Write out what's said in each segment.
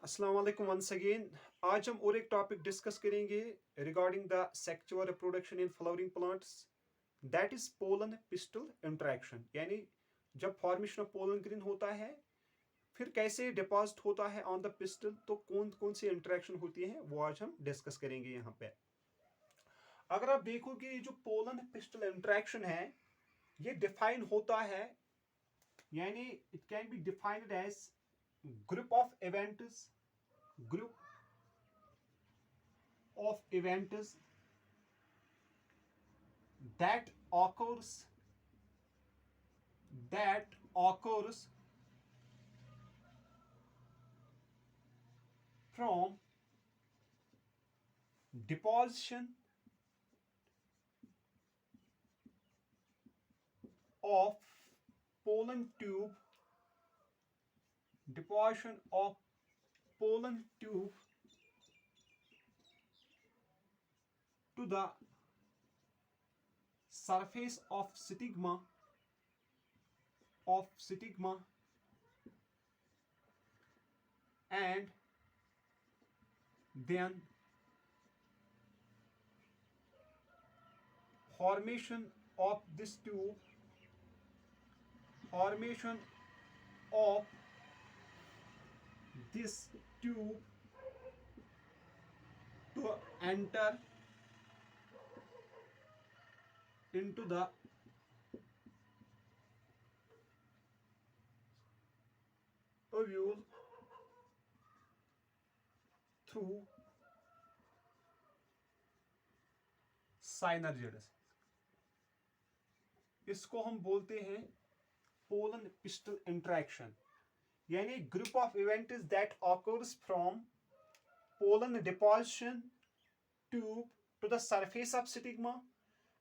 अस्सलाम वालेकुम once again. आज हम और एक टॉपिक डिस्कस करेंगे regarding the sexual reproduction in flowering plants, that is pollen pistil interaction. यानी जब फॉर्मेशन ऑफ पोलन ग्रेन होता है फिर कैसे डिपॉजिट होता है ऑन द पिस्टल, तो कौन कौन सी इंटरेक्शन होती है वो आज हम डिस्कस करेंगे यहाँ पे। अगर आप देखोगे ये जो पोलन पिस्टल इंटरेक्शन है ये डिफाइन होता है, यानी it can be defined age group of events, group of events that occurs from deposition of pollen tube deposition of pollen tube to the surface of stigma and then formation of this tube formation of this tube to enter into the ovule through साइनर्जिड्स। इसको हम बोलते हैं pollen pistil interaction, यानी group of events that occurs from pollen deposition tube to the surface of stigma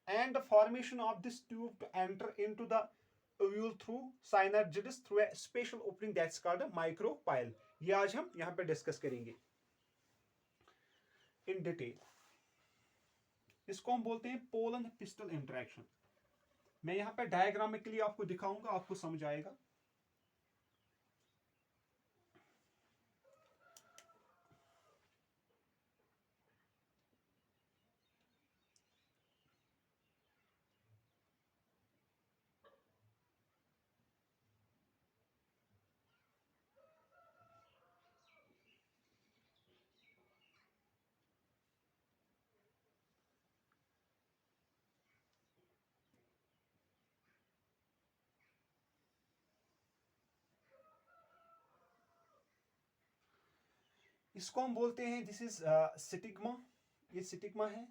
and the formation of this tube to enter into the ovule through synergids through a special opening that's called a micropyle। ये आज हम यहाँ पे discuss करेंगे in detail. इसको हम बोलते हैं पोलन पिस्टल इंटरेक्शन। मैं यहाँ पे डायग्राम में के लिए आपको दिखाऊंगा, आपको समझ आएगा। इसको हम बोलते हैं दिस इज स्टिग्मा। ये स्टिग्मा है,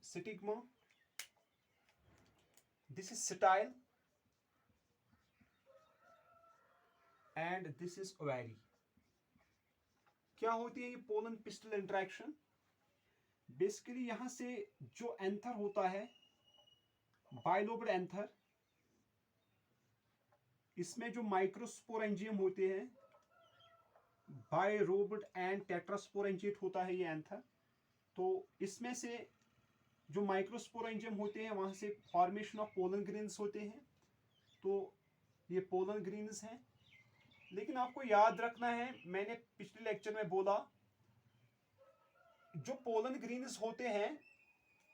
stigma. This is style and this is ovary. क्या होती है ये पोलन पिस्टल इंटरेक्शन? बेसिकली यहां से जो एंथर होता है, बाइलोब्ड एंथर, इसमें जो माइक्रोस्पोरेंजियम होते हैं, बाइरोब्ड एंड टेट्रास्पोरेंजिएट होता है ये एंथर। तो इसमें से जो माइक्रोस्पोरेंजियम होते हैं वहां से फॉर्मेशन ऑफ पोलन ग्रेन्स होते हैं। तो ये पोलन ग्रेन्स हैं। लेकिन आपको याद रखना है, मैंने पिछले लेक्चर में बोला, जो पोलन ग्रेन्स होते हैं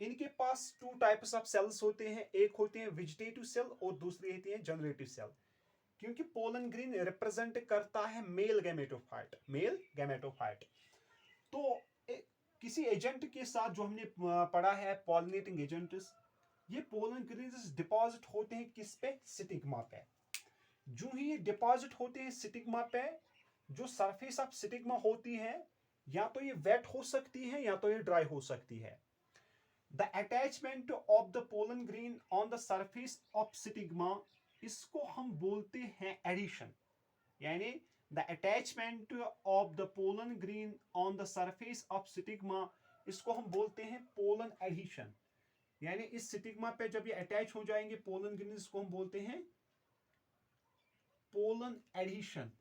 इनके पास टू टाइप्स ऑफ सेल्स होते हैं। एक होते हैं वेजिटेटिव सेल और दूसरी होती है जनरेटिव सेल। क्योंकि पोलन ग्रेन रिप्रेजेंट करता है मेल गैमेटोफाइट। तो किसी एजेंट के साथ जो हमने पढ़ा है पॉलिनेटिंग एजेंट्स, ये पोलन ग्रेन्स डिपॉजिट होते हैं किस पे? स्टिग्मा पे। जो ही ये डिपॉजिट होते हैं स्टिग्मा पे, जो सरफेस ऑफ स्टिग्मा होती है या तो ये वेट हो सकती है या तो ये ड्राई हो सकती है। The attachment of the pollen grain on the surface of stigma, इसको हम बोलते हैं एडिशन। यानी the attachment of the pollen grain on the surface of stigma, इसको हम बोलते हैं पोलन एडिशन। यानी इस स्टिग्मा पे जब ये अटैच हो जाएंगे पोलन ग्रेन, इसको हम बोलते हैं पोलन एडिशन।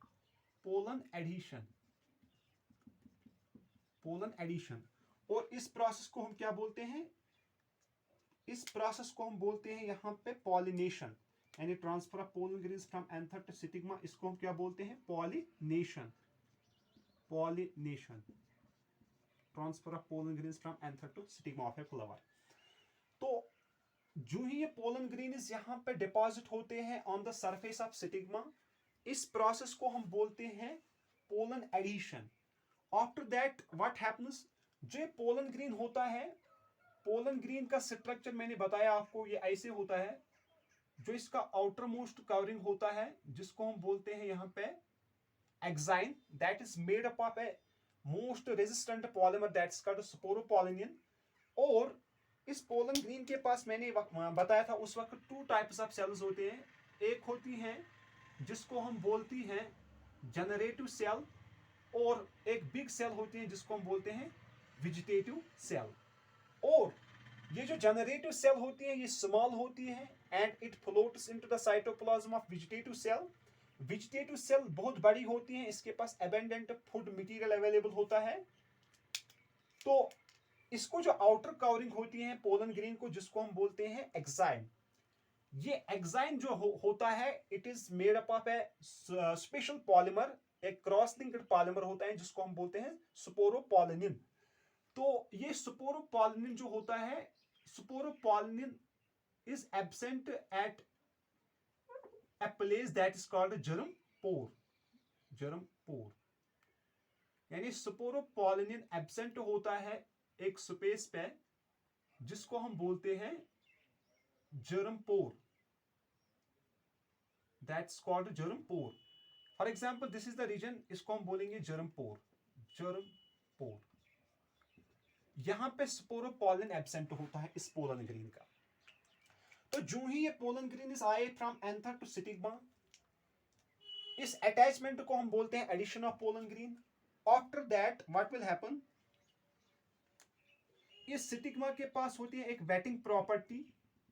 और इस प्रोसेस को हम क्या बोलते हैं? इस प्रोसेस को हम बोलते हैं यहां पे पॉलिनेशन। यानी transfer of pollen grains from anther to stigma, इसको हम क्या बोलते हैं? Pollination. Pollination, transfer of pollen grains from anther to stigma of a flower. तो जो ही ये पोलन ग्रेन्स यहाँ पे डिपॉजिट होते हैं on the surface of stigma, इस प्रोसेस को हम बोलते हैं pollen adhesion. After that what happens, जो पोलन ग्रेन होता है, पोलन ग्रेन का स्ट्रक्चर मैंने बताया आपको, ये ऐसे होता है। जो इसका आउटर मोस्ट कवरिंग होता है, जिसको हम बोलते हैं यहाँ पे exine, that is made up of a most resistant polymer that's called sporopollenin. और इस पोलन ग्रेन के पास मैंने बताया था उस वक्त टू टाइप्स ऑफ सेल्स होते हैं। एक होती हैं जिसको हम बोलती हैं जनरेटिव सेल, और एक बिग सेल होती है जिसको हम बोलते हैं वेजिटेटिव सेल। और ये जो जनरेटिव सेल होती है ये स्मॉल होती है and it floats into the cytoplasm of vegetative cell. Vegetative cell बहुत बड़ी होती है, इसके पास एबंडेंट फूड मटेरियल अवेलेबल होता है। तो इसको जो आउटर कवरिंग होती है पोलन ग्रेन को, जिसको हम बोलते हैं एक्साइन, ये एक्साइन जो होता है it is made up of A special polymer, एक क्रॉस लिंक्ड पॉलीमर होता है जिसको हम बोलते हैं स्पोरोपोलिनिन। तो ये स्पोरोपोलिनिन जो होता है, sporopollenin is absent at a place that is called germ pore। germ pore यानी स्पोरोपोलिनिन एब्सेंट होता है एक स्पेस पे जिसको हम बोलते हैं germ pore, that's called germ pore। For example this is the reason, इसको हम बोलेंगे germ pore। germ pore, यहां पे स्पोरोपोलिन एब्सेंट होता है इस पोलन ग्रेन का। तो जो ही ये पोलन ग्रेन आए फ्रॉम एंथर टू स्टिग्मा, इस अटैचमेंट को हम बोलते हैं adhesion of pollen grain. After that what will happen, इस स्टिग्मा के पास होती है एक वेटिंग प्रॉपर्टी,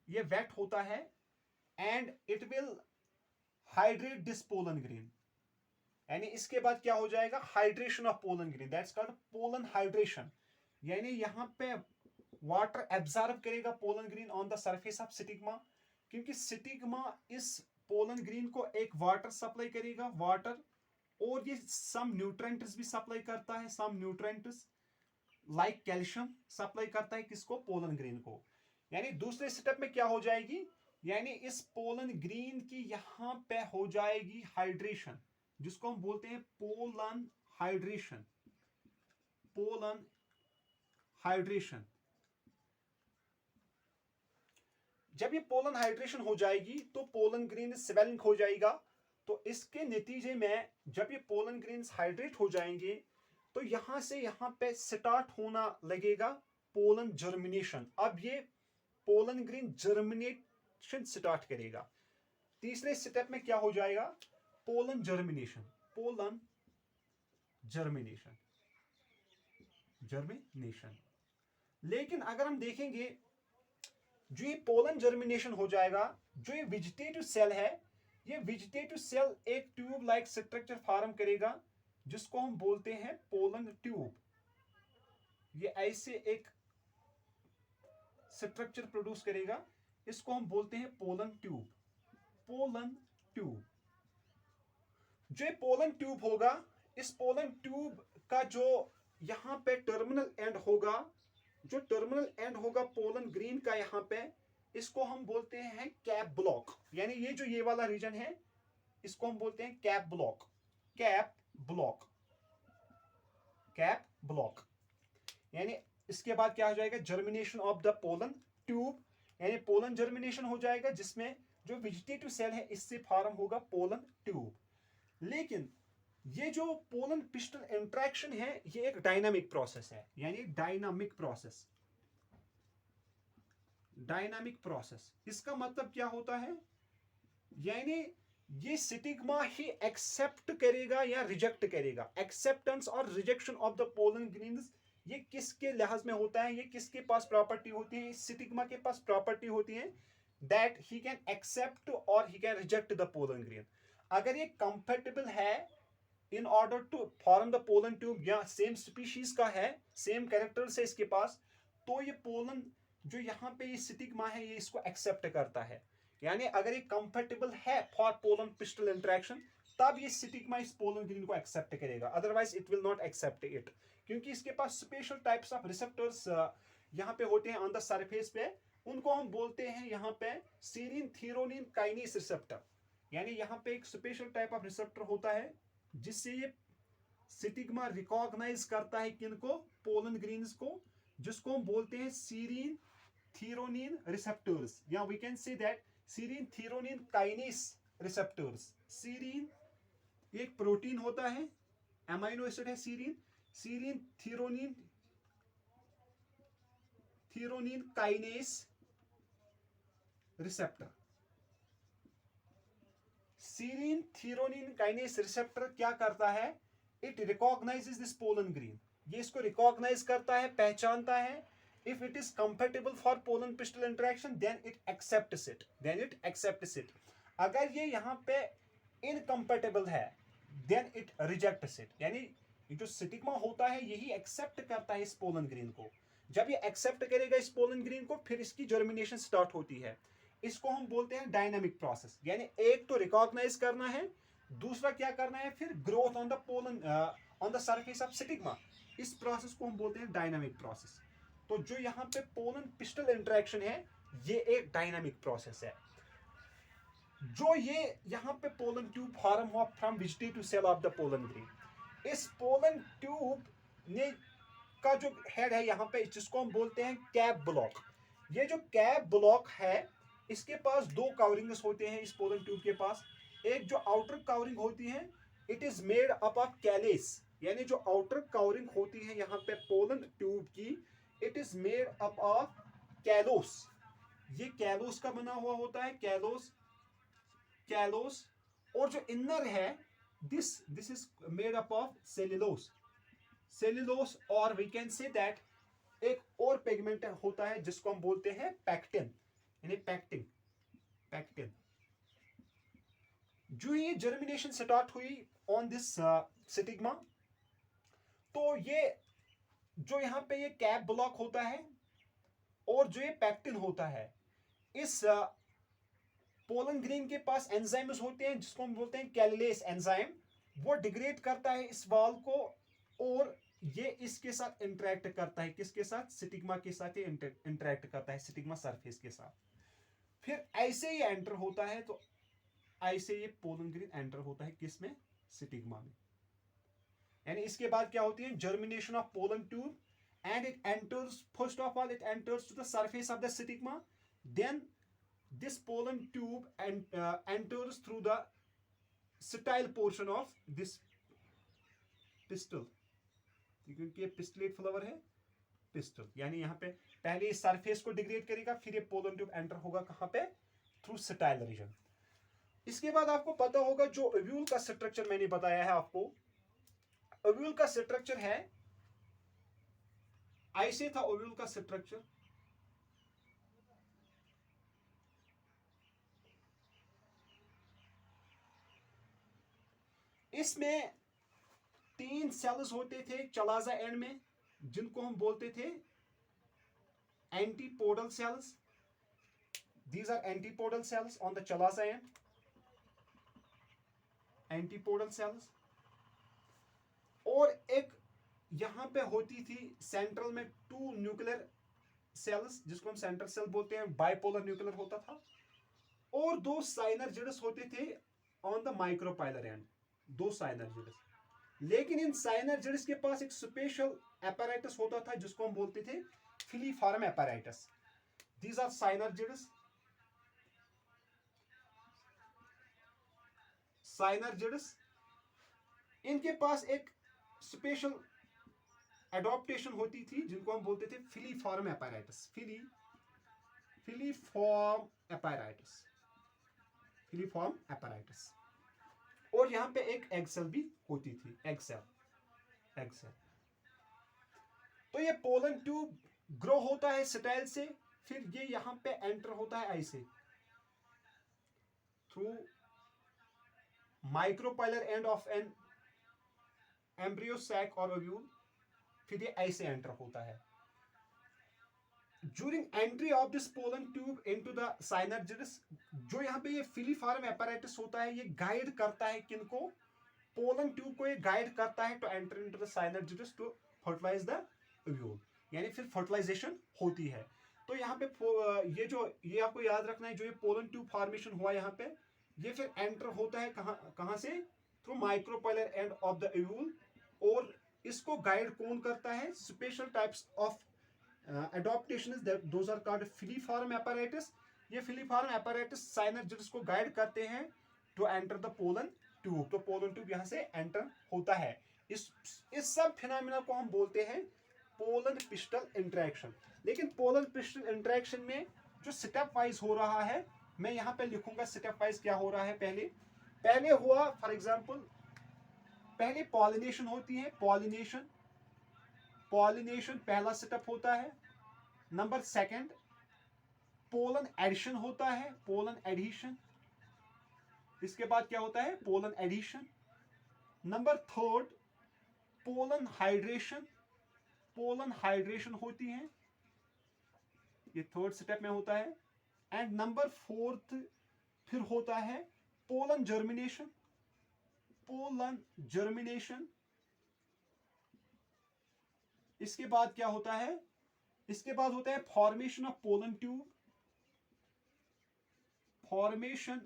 ये वेट होता है and it will hydrate this pollen grain. यानी इसके बाद क्या हो जाएगा? Hydration of pollen grain, that's called pollen hydration. यानी यहां पे वाटर एब्जॉर्ब करेगा pollen grain on the surface of stigma, क्योंकि स्टिग्मा इस पोलन ग्रेन को एक वाटर सप्लाई करेगा, वाटर, और ये सम न्यूट्रेंट्स भी सप्लाई करता है, सम न्यूट्रेंट्स लाइक कैल्शियम सप्लाई करता है किसको? पोलन ग्रेन को। यानी दूसरे स्टेप में क्या हो जाएगी, यानी इस पोलन ग्रेन की यहां पे हो जाएगी हाइड्रेशन, जिसको हम बोलते हैं पोलन हाइड्रेशन। पोलन हाइड्रेशन, जब ये पोलन हाइड्रेशन हो जाएगी तो पोलन ग्रेन स्वेलिंग हो जाएगा। तो इसके नतीजे में जब ये पोलन ग्रेन्स हाइड्रेट हो जाएंगे तो यहां से यहां पे स्टार्ट होना लगेगा पोलन जर्मिनेशन। अब ये पोलन ग्रेन जर्मिनेशन स्टार्ट करेगा। तीसरे स्टेप में क्या हो जाएगा? Pollen germination. Pollen germination, germination. लेकिन अगर हम देखेंगे जो ये पोलन जर्मिनेशन हो जाएगा, जो ये वेजिटेटिव सेल है, ये वेजिटेटिव सेल एक ट्यूब लाइक स्ट्रक्चर फॉर्म करेगा जिसको हम बोलते हैं पोलन ट्यूब। ये ऐसे एक स्ट्रक्चर प्रोड्यूस करेगा, इसको हम बोलते हैं पोलन ट्यूब। पोलन ट्यूब, जो पोलन ट्यूब होगा, इस पोलन ट्यूब का जो यहां पे टर्मिनल एंड होगा, जो टर्मिनल एंड होगा पोलन ग्रेन का यहां पे, इसको हम बोलते हैं कैप ब्लॉक। यानी ये जो ये वाला रीजन है इसको हम बोलते हैं cap block. Cap block, cap block. यानी इसके बाद क्या हो जाएगा? Germination of the pollen tube, यानी पोलन जर्मिनेशन हो जाएगा जिसमें जो वेजिटेटिव सेल है इससे फॉर्म होगा पोलन ट्यूब। लेकिन ये जो पोलन पिस्टल इंट्रैक्शन है ये एक डायनामिक प्रोसेस है, यानी डायनामिक प्रोसेस। डायनामिक प्रोसेस, इसका मतलब क्या होता है? यानी ये स्टिग्मा ही एक्सेप्ट करेगा या रिजेक्ट करेगा। एक्सेप्टेंस और rejection of the pollen grains ये किसके लिहाज में होता है? ये किसके पास प्रॉपर्टी होती है? स्टिग्मा के पास प्रॉपर्टी होती है दैट ही कैन एक्सेप्ट और he can reject the pollen grain. अगर ये कंफर्टेबल है in order to form the pollen tube, या सेम स्पीशीज का है, सेम कैरेक्टर्स है इसके पास, तो ये पोलन जो यहाँ पे ये स्टिग्मा है ये इसको एक्सेप्ट करता है। यानी अगर ये कंफर्टेबल है फॉर पोलन पिस्टल इंटरेक्शन, तब ये स्टिग्मा इस पोलन ग्रीन को एक्सेप्ट करेगा, otherwise it will not accept it, क्योंकि इसके पास स्पेशल टाइप्स ऑफ रिसेप्टर्स यहाँ पे होते हैं ऑन द सरफेस पे। उनको हम बोलते हैं यहाँ पे सीरीन थीरोनिन काइनेस रिसेप्टर। यानी यहाँ पे एक स्पेशल टाइप ऑफ रिसेप्टर होता है जिससे ये स्टिग्मा रिकॉग्नाइज करता है किनको, पोलन ग्रीन्स को, जिसको हम बोलते हैं सीरीन थीरोनिन रिसेप्टर्स, या we can say that serine threonine kinase receptors. Serine एक प्रोटीन होता है, एमाइनो एसिड है serine, serine threonine kinase receptor. Serine threonine kinase receptor क्या करता है, it recognizes this pollen grain, ये इसको रिकॉग्नाइज करता है, पहचानता है। If it is comfortable for pollen pistil interaction then it accepts it, अगर ये यहाँ पे इनकंफर्टेबल है देन इट रिजेक्ट्स इट। यानी जो स्टिग्मा होता है यही एक्सेप्ट करता है इस पोलन ग्रीन को। जब ये एक्सेप्ट करेगा इस पोलन ग्रीन को, फिर इसकी जर्मिनेशन स्टार्ट होती है। इसको हम बोलते हैं डायनामिक प्रोसेस। यानी एक तो रिकॉग्नाइज करना है, दूसरा क्या करना है फिर growth on the pollen on the surface of stigma. इस प्रोसेस को हम बोलते हैं डायनामिक प्रोसेस। तो जो यहाँ पे पोलन पिस्टल इंटरेक्शन है ये एक डायनामिक प्रोसेस है। जो ये यहाँ पे पोलन ट्यूब फॉर्म हुआ from vegetative cell of the pollen grain, इस पोलन ट्यूब ने का जो हेड है यहाँ पे, जिसको हम बोलते हैं कैप ब्लॉक। ये जो कैप ब्लॉक है इसके पास दो कवरिंग्स होते हैं इस पोलन ट्यूब के पास। एक जो आउटर कवरिंग होती है it is made up of callose, यानी जो आउटर कवरिंग होती है यहाँ पे पोलन ट्यूब की, it is made up of callose. ये कैलोस का बना हुआ होता है, कैलोस। और जो इनर है this is made up of cellulose, और वी कैन से दैट एक और पिगमेंट होता है जिसको हम बोलते हैं पैक्टिन, यानी पैक्टिन। जो ये जर्मिनेशन स्टार्ट हुई ऑन दिस स्टिग्मा, तो ये जो यहाँ पे ये कैप ब्लॉक होता है और जो ये पैक्टिन होता है, इस पोलन ग्रीन के पास एंजाइम्स होते हैं जिसको हम बोलते हैं कैलिलेस एंजाइम। वो डिग्रेड करता है इस वाल को और ये इसके साथ इंटरेक्ट करता है, किसके साथ, स्टिग्मा के साथ ये इंटरेक्ट करता है, स्टिग्मा सरफेस के साथ। फिर ऐसे ही एंटर होता है, तो ऐसे ये पोलन ग्रीन एंटर होता है किसमें, स्टिग्मा में। यानी इसके बाद क्या होती है, germination of pollen tube, and it enters, first of all it enters to the surface of the stigma, then this pollen tube enters through the sterile portion of this pistil, क्योंकि ये पिस्टलेट flower है, pistol. यानी यहाँ पे पहले इस surface को degrade करेगा, फिर ये पोलन ट्यूब एंटर होगा कहाँ पे, थ्रू स्टाइल रीजन। इसके बाद आपको पता होगा जो ओव्यूल का स्ट्रक्चर मैंने बताया है आपको, ओव्यूल का स्ट्रक्चर है ऐसे था। ओव्यूल का स्ट्रक्चर इसमें 3 सेल्स होते थे चलाजा एंड में, जिनको हम बोलते थे antipodal cells. These are antipodal cells on the chalaza end, antipodal cells. और एक यहां पे होती थी सेंट्रल में 2 न्यूक्लियर सेल्स, जिसको हम सेंट्रल सेल बोलते हैं, बाइपोलर न्यूक्लियर होता था। और 2 साइनरजिड्स होते थे ऑन द माइक्रोपाइलर एंड, 2 साइनरजिड्स। लेकिन इन साइनरजिड्स के पास एक स्पेशल apparatus होता था जिसको हम बोलते थे फिलीफॉर्म apparatus। दीज आर साइनरजिड्स, इनके पास एक स्पेशल एडॉप्टेशन होती थी जिनको हम बोलते थे फिलीफॉर्म apparatus, फिलीफॉर्म apparatus। और यहां पे एक एग सेल भी होती थी, एग सेल। तो ये पोलन ट्यूब ग्रो होता है स्टाइल से, फिर ये यहां पे एंटर होता है ऐसे through micropylar end of an embryo sac और ओव्यूल, फिर ये ऐसे एंटर होता है। During entry of this pollen tube into the synergids, जो यहाँ पे ये फिलीफॉर्म एपैरेटस होता है, ये गाइड करता है किनको, पोलन ट्यूब को ये गाइड करता है to enter into the synergids to fertilize the ovule, यानी फिर फर्टिलाइजेशन होती है। तो यहाँ पे ये आपको याद रखना है, जो ये पोलन ट्यूब फॉर्मेशन हुआ यहाँ पे, ये फिर एंटर होता है कहाँ से, through micropylar end of the ovule, और इसको गाइड कौन करता है, special types of adaptation is that those are called filiform apparatus। ये filiform apparatus साइनर्जिड्स को गाइड करते हैं to enter the pollen tube। तो pollen tube यहाँ से एंटर होता है। इस सब फिनोमिना को हम बोलते हैं पोलन पिस्टल इंटरेक्शन। लेकिन पोलन पिस्टल इंटरेक्शन में जो स्टेप वाइज हो रहा है, मैं यहाँ पे लिखूंगा स्टेप वाइज क्या हो रहा है। पहले हुआ, फॉर एग्जाम्पल पहले पॉलिनेशन होती है, पॉलिनेशन पहला स्टेप होता है। नंबर सेकंड पोलन एडिशन होता है, पोलन एडिशन। इसके बाद क्या होता है, pollen adhesion. Number third pollen hydration, pollen hydration होती है, ये थर्ड स्टेप में होता है। एंड नंबर फोर्थ फिर होता है पोलन जर्मिनेशन, पोलन जर्मिनेशन। इसके बाद क्या होता है, इसके बाद होता है formation of pollen tube, formation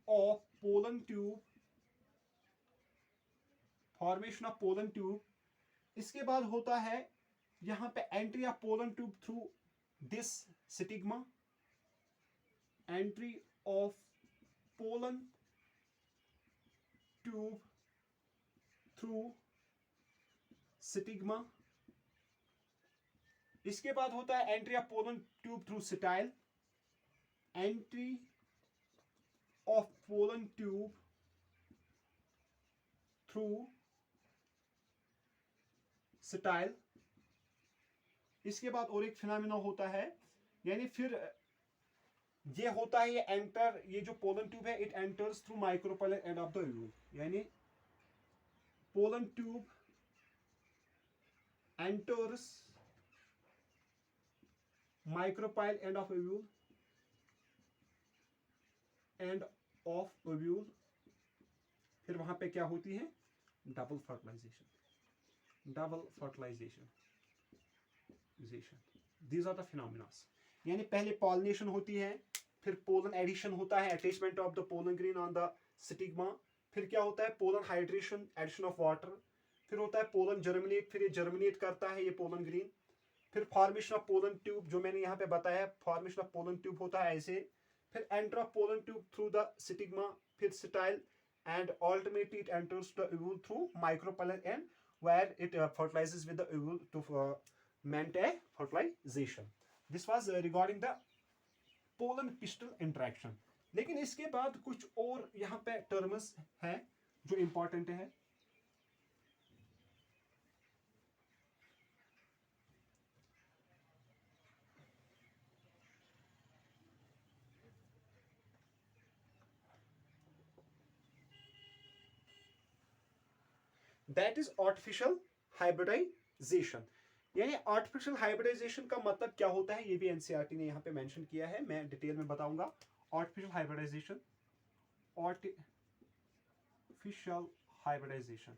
of pollen tube, formation of pollen tube. इसके बाद होता है यहां पे entry of pollen tube through this stigma, entry of pollen tube through stigma. इसके बाद होता है entry of pollen tube through style, entry of pollen tube through style. इसके बाद और एक फिनोमिना होता है, यानी फिर ये होता है, ये एंटर, ये जो पोलन ट्यूब है it enters through micropylar end of the ovule, यानी pollen tube enters micropyle end of ovule, end of ovule. फिर वहां पे क्या होती है, double fertilization, double fertilization. These are the phenomenas. यानी पहले पॉलिनेशन होती है, फिर पोलन एडिशन होता है, attachment of the pollen grain on the stigma. फिर क्या होता है, pollen hydration, addition of water. फिर होता है पोलन जर्मिनेट, फिर ये जर्मिनेट करता है ये पोलन ग्रेन। फिर फॉर्मेशन ऑफ पोलन ट्यूब, जो मैंने यहाँ पे बताया, फॉर्मेशन ऑफ पोलन ट्यूब होता है ऐसे। फिर enter of pollen tube through the stigma, फिर style, and ultimately it enters the ovule through micropylar end where it fertilizes with the ovule to meant a fertilization. This was regarding the pollen pistil interaction. लेकिन इसके बाद कुछ और यहाँ पे terms हैं जो इंपॉर्टेंट है। That is artificial hybridization. यानी आर्टिफिशियल हाइब्रिडाइजेशन का मतलब क्या होता है, ये भी एनसीईआरटी ने यहाँ पे मेंशन किया है, मैं डिटेल में बताऊंगा। आर्टिफिशियल हाइब्रिडाइजेशन, आर्टिफिशियल हाइब्रिडाइजेशन,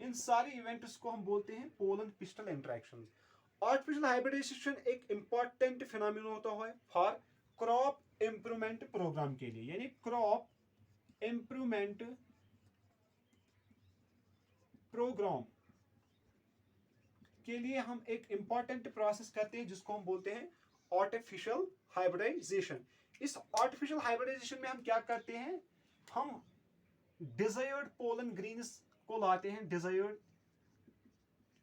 इन सारे इवेंट्स को हम बोलते हैं pollen pistil interaction. Artificial hybridization एक इंपॉर्टेंट फिनोमिना होता है फॉर क्रॉप इंप्रूवमेंट प्रोग्राम के लिए, यानी क्रॉप इंप्रूवमेंट प्रोग्राम के लिए हम एक इंपॉर्टेंट प्रोसेस करते हैं जिसको हम बोलते हैं आर्टिफिशियल हाइब्रिडाइजेशन। इस आर्टिफिशियल हाइब्रिडाइजेशन में हम क्या करते हैं, हम डिजायर्ड पोलन ग्रीन्स को लाते हैं,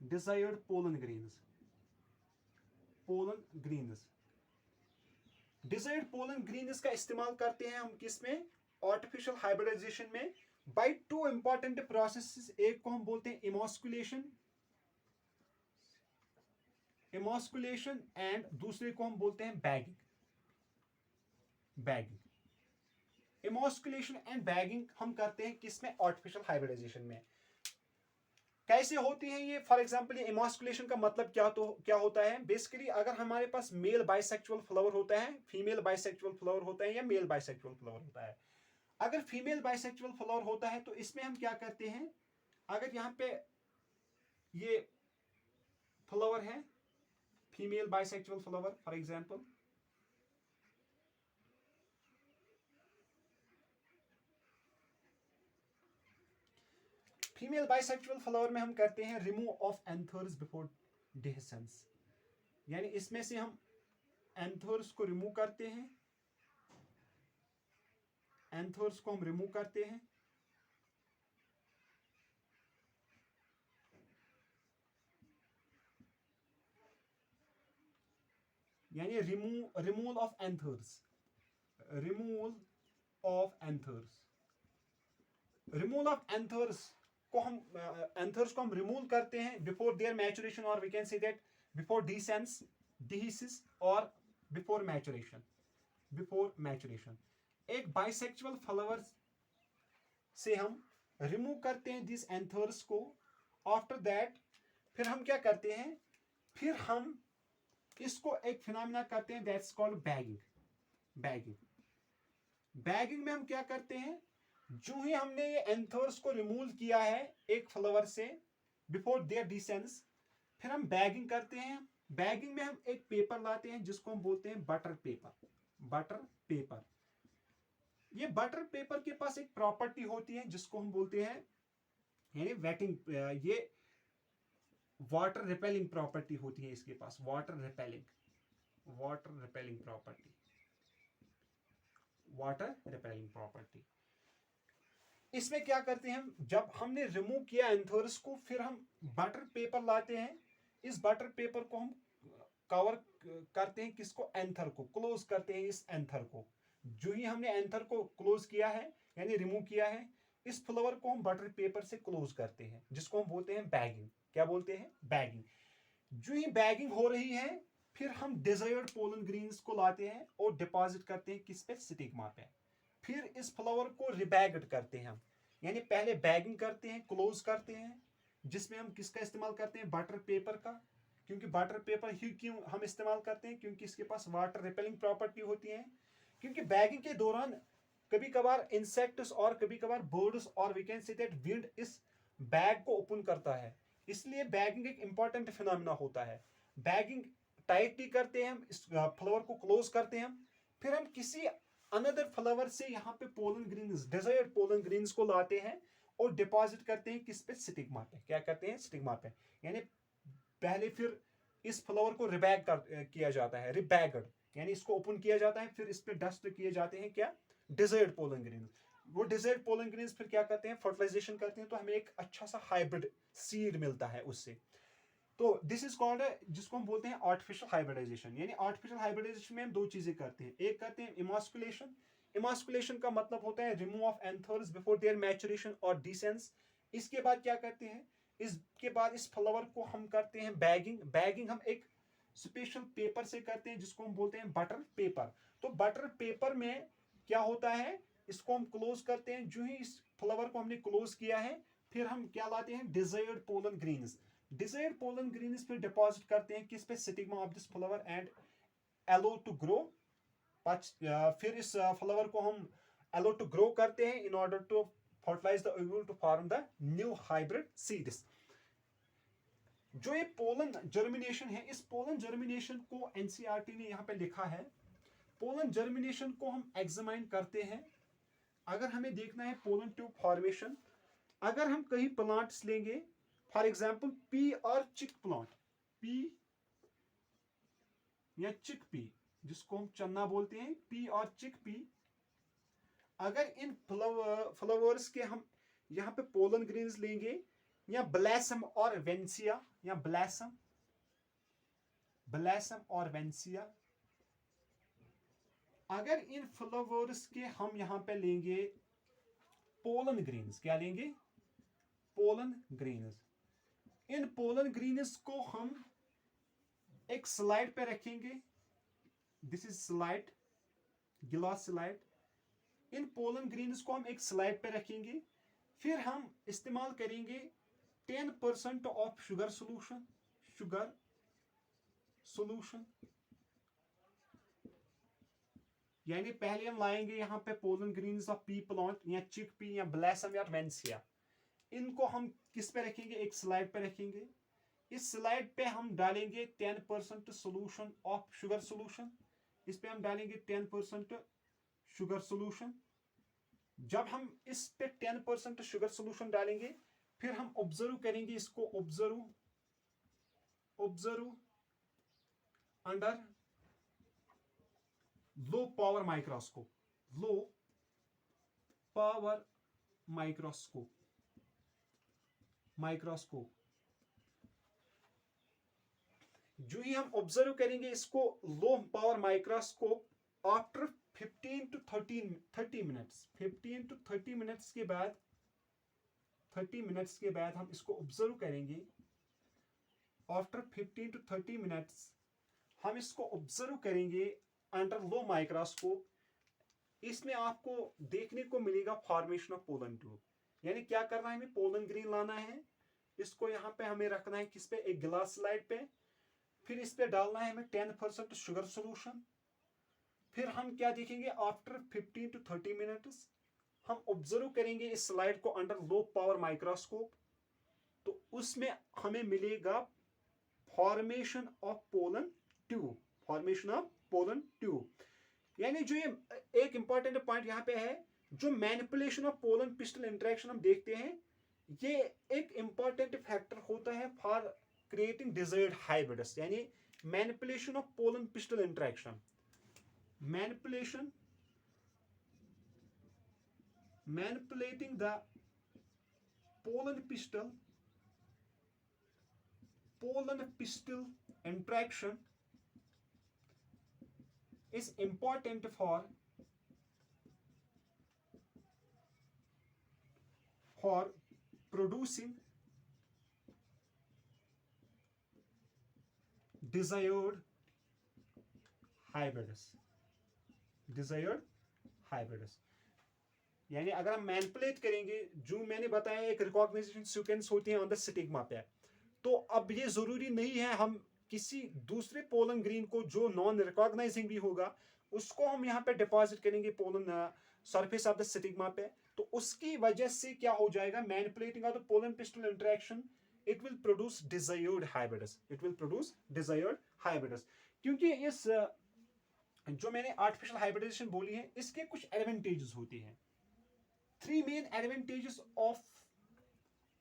desired pollen grains, pollen grains, desired pollen grains का इस्तेमाल करते हैं हम किसमें, आर्टिफिशियल हाइब्रिडाइजेशन में, बाय टू इंपॉर्टेंट प्रोसेसेस। एक को हम बोलते हैं इमोस्कुलेशन, इमोस्कुलेशन, एंड दूसरे को हम बोलते हैं बैगिंग, बैगिंग। इमोस्कुलेशन एंड बैगिंग हम करते हैं किसमें, आर्टिफिशियल हाइब्रिडाइजेशन में। कैसे होती है ये? फॉर एग्जाम्पल ये इमास्कुलेशन का मतलब क्या होता है? बेसिकली अगर हमारे पास मेल बाइसेक्सुअल फ्लावर होता है, फीमेल बाइसेक्सुअल फ्लावर होता है या मेल बाइसेक्सुअल फ्लावर होता है। अगर फीमेल बाइसेक्सुअल फ्लावर होता है तो इसमें हम क्या करते हैं, अगर यहाँ पे ये फ्लावर है female bisexual flower for example, female bisexual flower में हम करते हैं रिमूव ऑफ एंथर्स बिफोर डिhiscence, यानी इसमें से हम एंथर्स को रिमूव करते हैं, एंथर्स को हम रिमूव करते हैं, यानी removal of anthers, removal of anthers, removal of anthers को हम एंथर्स को हम रिमूव करते हैं बिफोर देयर मैचुरेशन, और we can say that before dehiscence, dehiscence और बिफोर मैचुरेशन, बिफोर मैचुरेशन। एक बाइसेक्सुअल फ्लावर से हम रिमूव करते हैं दिस एंथर्स को। आफ्टर दैट फिर हम क्या करते हैं, फिर हम इसको एक फिनोमेना करते हैं that's called bagging. Bagging, bagging में हम क्या करते हैं, जो ही हमने ये एंथर्स को रिमूव किया है एक फ्लावर से बिफोर देयर डिसेंस, फिर हम बैगिंग करते हैं। बैगिंग में हम एक पेपर लाते हैं जिसको हम बोलते हैं बटर पेपर। बटर पेपर, ये बटर पेपर के पास एक प्रॉपर्टी होती है जिसको हम बोलते हैं यानी वेटिंग, ये वाटर रिपेलिंग प्रॉपर्टी होती है इसके पास, water repelling, water repelling property, water repelling property. इसमें क्या करते हैं हम, जब हमने रिमूव किया एंथर्स को, फिर हम बटर पेपर लाते हैं। इस बटर पेपर को हम कवर करते हैं, किसको, एंथर को, क्लोज करते हैं इस एंथर को। जो ही हमने एंथर को क्लोज किया है यानी रिमूव किया है, इस फ्लावर को हम बटर पेपर से क्लोज करते हैं जिसको हम बोलते हैं बैगिंग। क्या बोलते हैं, बैगिंग। जो ही बैगिंग हो रही है, फिर हम डिजायर्ड पोलन ग्रेन्स को लाते हैं और डिपॉजिट करते हैं किस पे, स्टिग्मा पे। फिर इस फ्लावर को रिबैग्ड करते हैं हम, यानी पहले बैगिंग करते हैं, क्लोज करते हैं, जिसमें हम किसका इस्तेमाल करते हैं, बटर पेपर का। क्योंकि बटर पेपर ही क्यों हम इस्तेमाल करते हैं, क्योंकि इसके पास वाटर रिपेलिंग प्रॉपर्टी होती है। क्योंकि बैगिंग के दौरान कभी कभार इंसेक्ट्स और कभी कभार बर्ड्स और we can say that wind इस बैग को ओपन करता है, इसलिए बैगिंग एक इंपॉर्टेंट फिनोमेना होता है। बैगिंग टाइटली करते हैं हम, इस फ्लावर को क्लोज करते हैं हम, फिर हम किसी अनदर फ्लावर से यहाँ पे pollen grains, desired pollen grains को लाते हैं और डिपॉजिट करते हैं किस पे, स्टिग्मा पे। क्या करते हैं, स्टिग्मा पे। यानी पहले फिर इस फ्लावर को रिबैग किया जाता है, रिबैगड, यानी इसको ओपन किया जाता है, फिर इस पे डस्ट किए जाते हैं क्या, डिजायर्ड पोलन ग्रेन्स। वो डिजायर्ड पोलन ग्रेन्स फिर क्या करते हैं, फर्टिलाइजेशन करते हैं, तो हमें एक अच्छा सा हाइब्रिड सीड मिलता है उससे। तो दिस इज कॉल्ड, जिसको हम बोलते हैं आर्टिफिशियल हाइब्रिडाइजेशन। यानी आर्टिफिशियल हाइब्रिडाइजेशन में हम दो चीजें करते हैं, एक करते हैं इमास्कुलेशन। इमास्कुलेशन का मतलब होता है remove of anthers before their maturation और डिसेंस। इसके बाद क्या करते हैं, इसके बाद इस फ्लावर को हम करते हैं बैगिंग। बैगिंग हम एक स्पेशल पेपर से करते हैं जिसको हम बोलते हैं बटर पेपर। तो बटर पेपर में क्या होता है, इसको हम क्लोज करते हैं। जो ही इस फ्लावर को हमने क्लोज किया है, फिर हम क्या लाते हैं, desired pollen grains. Desired pollen grains फिर डिपॉजिट करते हैं किस पे, stigma of this flower and allow to grow. फिर इस फ्लावर को हम एलो टू ग्रो करते हैं in order to fertilize the ovule to form the new hybrid seeds. जो ये पोलन जर्मिनेशन है, इस पोलन जर्मिनेशन को एनसीईआरटी ने यहाँ पे लिखा है। पोलन जर्मिनेशन को हम एग्जामाइन करते हैं अगर हमें देखना है पोलन ट्यूब फॉर्मेशन। अगर हम कहीं प्लांट्स लेंगे, फॉर एग्जाम्पल पी और चिक प्लांट, पी या चिक पी, जिसको हम चन्ना बोलते हैं, पी और चिक पी। अगर इन फ्लावर्स के हम यहाँ पे पोलन ग्रेन्स लेंगे, या ब्लैसम और वेंसिया, या ब्लैसम, ब्लैसम और वेंसिया, अगर इन फ्लावर्स के हम यहाँ पे लेंगे पोलन ग्रेन्स, क्या लेंगे, पोलन ग्रेन्स। इन पोलन ग्रेन्स को हम एक स्लाइड पे रखेंगे, दिस इज स्लाइड, गिलास स्लाइड। इन पोलन ग्रेन्स को हम एक स्लाइड पे रखेंगे, फिर हम इस्तेमाल करेंगे 10% ऑफ शुगर सोल्यूशन यानी पहले हम लाएंगे यहाँ पे pollen grains of P plant या चिक पी या ब्लैसम या वेंसिया। इनको हम किस पे रखेंगे, एक स्लाइड पे रखेंगे। इस स्लाइड पे हम डालेंगे 10% सोल्यूशन ऑफ शुगर सोल्यूशन। इस पे हम डालेंगे 10% शुगर सोल्यूशन। जब हम इस पे 10% शुगर सोल्यूशन डालेंगे, फिर हम ऑब्जर्व करेंगे इसको, observe under low power microscope. जो ही हम ऑब्जर्व करेंगे इसको low power microscope, after 15 to 30 minutes, 15 to 30 minutes के बाद 30 मिनट्स के बाद हम इसको ऑब्जर्व करेंगे। आफ्टर 15 to 30 मिनट्स हम इसको ऑब्जर्व करेंगे अंडर लो माइक्रोस्कोप। इसमें आपको देखने को मिलेगा फॉर्मेशन ऑफ पोलन ट्यूब। यानी क्या करना है, हमें पोलन ग्रीन लाना है, इसको यहाँ पे हमें रखना है किस पे, एक गिलास स्लाइड पे। फिर इस पे डालना है हमें 10% शुगर सोल्यूशन। फिर हम क्या देखेंगे, आफ्टर 15 to 30 मिनट्स हम ऑब्जर्व करेंगे इस स्लाइड को अंडर लो पावर माइक्रोस्कोप। तो उसमें हमें मिलेगा फॉर्मेशन ऑफ पोलन ट्यूब। यानी जो ये एक इंपॉर्टेंट पॉइंट यहाँ पे है, जो manipulation of pollen pistil interaction हम देखते हैं, ये एक इंपॉर्टेंट फैक्टर होता है फॉर क्रिएटिंग डिजायर्ड हाइब्रिड्स। यानी manipulation of pollen pistil interaction, manipulating the pollen pistil interaction is important for producing desired hybrids। यानी अगर हम मैनिपुलेट करेंगे, जो मैंने बताया एक रिकॉग्नाइजेशन सीक्वेंस होती है ऑन द स्टिग्मा पे, तो अब ये जरूरी नहीं है हम किसी दूसरे पोलन ग्रीन को जो नॉन रिकॉग्नाइजिंग भी होगा उसको हम यहाँ पे डिपॉजिट करेंगे pollen surface of the stigma पे। तो उसकी वजह से क्या हो जाएगा, manipulating of the pollen pistil interaction, it will produce desired hybrids. क्योंकि इस जो मैंने आर्टिफिशियल हाइब्रिडाइजेशन बोली है, इसके कुछ एडवांटेजेस होते हैं। 3 main advantages of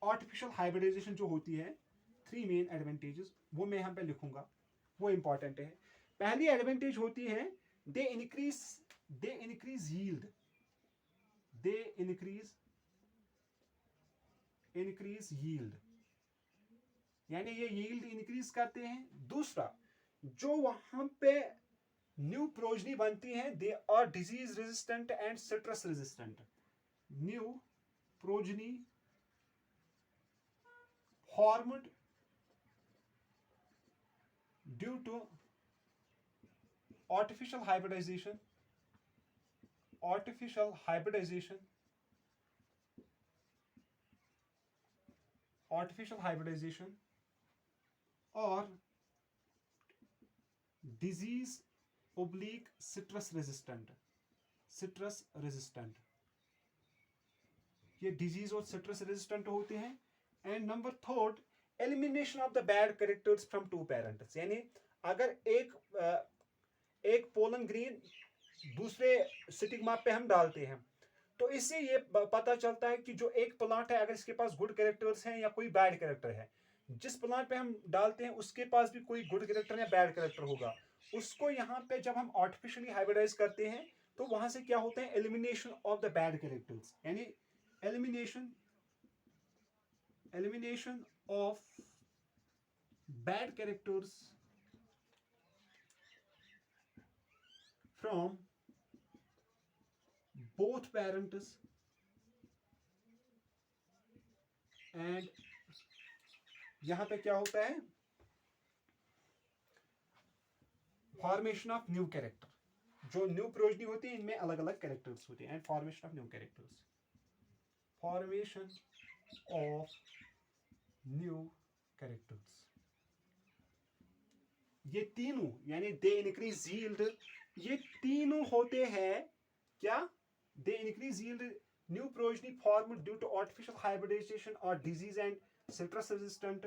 artificial hybridization जो होती है, 3 मेन एडवांटेजेस, वो मैं यहाँ पे लिखूंगा, वो इंपॉर्टेंट है। पहली एडवांटेज होती है दे इंक्रीज यील्ड, यानी ये यील्ड इंक्रीज करते हैं। दूसरा, जो वहां पे न्यू प्रोजनी बनती है, they are disease resistant and citrus resistant. New progeny formed due to artificial hybridization or disease oblique citrus resistant। ये डिजीज और सिट्रस रेजिस्टेंट होते हैं। And number third, elimination of the bad characters from 2 parents. यानी अगर एक pollen grain दूसरे stigma पे हम डालते हैं, तो इससे ये पता चलता है कि जो एक प्लांट है, अगर इसके पास गुड कैरेक्टर्स हैं या कोई बैड कैरेक्टर है, जिस प्लांट पे हम डालते हैं उसके पास भी कोई गुड कैरेक्टर या बैड कैरेक्टर होगा। उसको यहाँ पे जब हम आर्टिफिशियली हाइब्रिडाइज करते हैं, तो वहां से क्या होता है, elimination of the bad characters. यानी elimination of bad characters from both parents and यहां पे क्या होता है, फॉर्मेशन ऑफ न्यू कैरेक्टर। जो न्यू प्रोजनी होती है इनमें अलग अलग कैरेक्टर्स होते हैं। And formation of new characters, formation of new characters. ये तीनों यानी दे इंक्रीज यील्ड, ये तीनों होते हैं क्या? They increase yield new progeny formed due to artificial hybridization और disease and citrus resistant,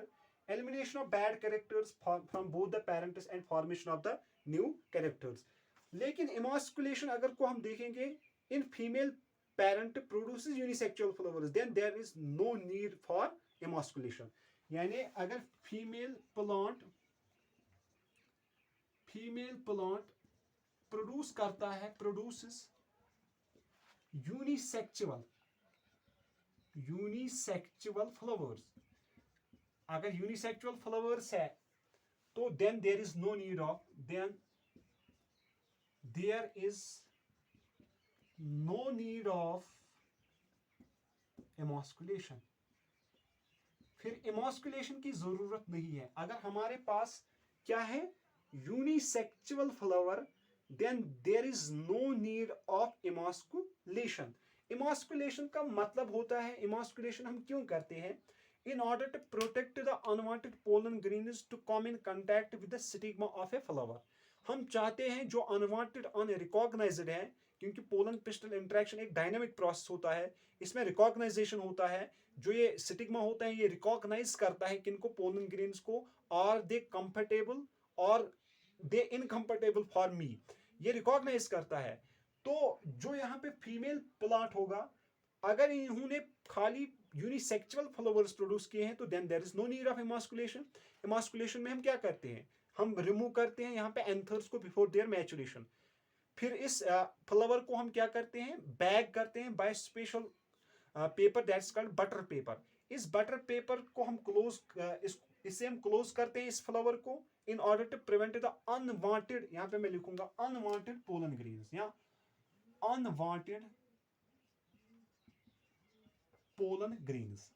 elimination of bad characters from both the parents and formation of the new characters. लेकिन इमास्कुलेशन अगर को हम देखेंगे, in female parent produces unisexual flowers, then there is no need for emasculation। यानी अगर female plant produce करता है, produces unisexual flowers, अगर यूनिसेक्चुअल फ्लावर्स है तो then there is no need of, then there is no need of emasculation. फिर emasculation की जरूरत नहीं है। अगर हमारे पास क्या है? Unisexual flower, then there is no need of emasculation. Emasculation का मतलब होता है, एमास्कुलेशन हम क्यों करते हैं? In order to protect the unwanted pollen grains to come in contact with the stigma of a flower. हम चाहते हैं जो अनवांटेड अनरिकॉग्नाइज्ड है, क्योंकि पोलन पिस्टल इंटरेक्शन एक डायनामिक प्रोसेस होता है, इसमें रिकॉग्नाइजेशन होता है, जो ये स्टिग्मा होता है ये रिकॉग्नाइज करता है किनको, पोलन ग्रेन्स को, आर दे कंफर्टेबल और दे इनकंफर्टेबल फॉर मी, ये रिकॉग्नाइज करता है। तो जो यहाँ पे फीमेल प्लांट होगा, अगर इन्होंने खाली यूनिसेक्चुअल फ्लावर्स प्रोड्यूस किए हैं तो then there is no need of emasculation. Emasculation में हम क्या करते हैं? हम रिमूव करते हैं यहाँ पे एंथर्स को बिफोर देयर मैचुरेशन। फिर इस फ्लावर को हम क्या करते हैं? बैग करते हैं by special paper that's called butter paper. इस बटर पेपर को हम इससे हम क्लोज करते हैं इस फ्लावर को, in order to prevent the unwanted, यहाँ पे मैं लिखूंगा अनवांटेड पोलन ग्रेन्स, या unwanted pollen grains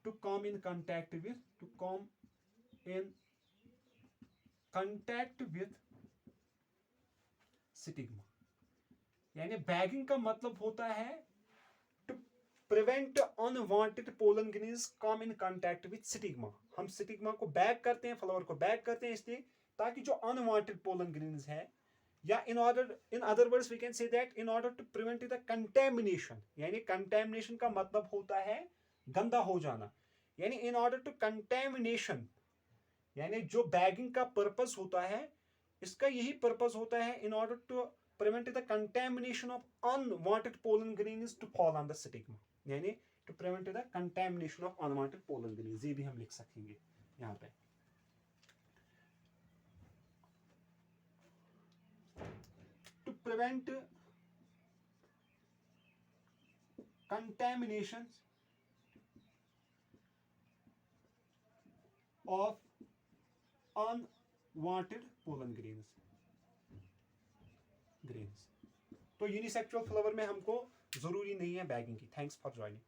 to come in contact with stigma. यानी बैगिंग का मतलब होता है to prevent unwanted pollen grains come in contact with stigma. हम स्टिग्मा को बैग करते हैं, फ्लावर को बैग करते हैं इसलिए ताकि जो अनवांटेड पोलन ग्रेन्स है, या in other words we can say that in order to prevent the contamination. यानी कंटेमिनेशन का मतलब होता है गंदा हो जाना, यानी इन ऑर्डर टू कंटेमिनेशन, यानी जो बैगिंग का पर्पस होता है, इसका यही पर्पस होता है, in order to prevent the contamination of unwanted pollen grains to fall on the stigma, यानी to prevent the contamination of unwanted pollen grains. ये भी हम लिख सकेंगे यहाँ पे। To prevent contamination of unwanted pollen grains। तो यूनिसेक्सुअल फ्लावर में हमको जरूरी नहीं है बैगिंग की। Thanks for joining.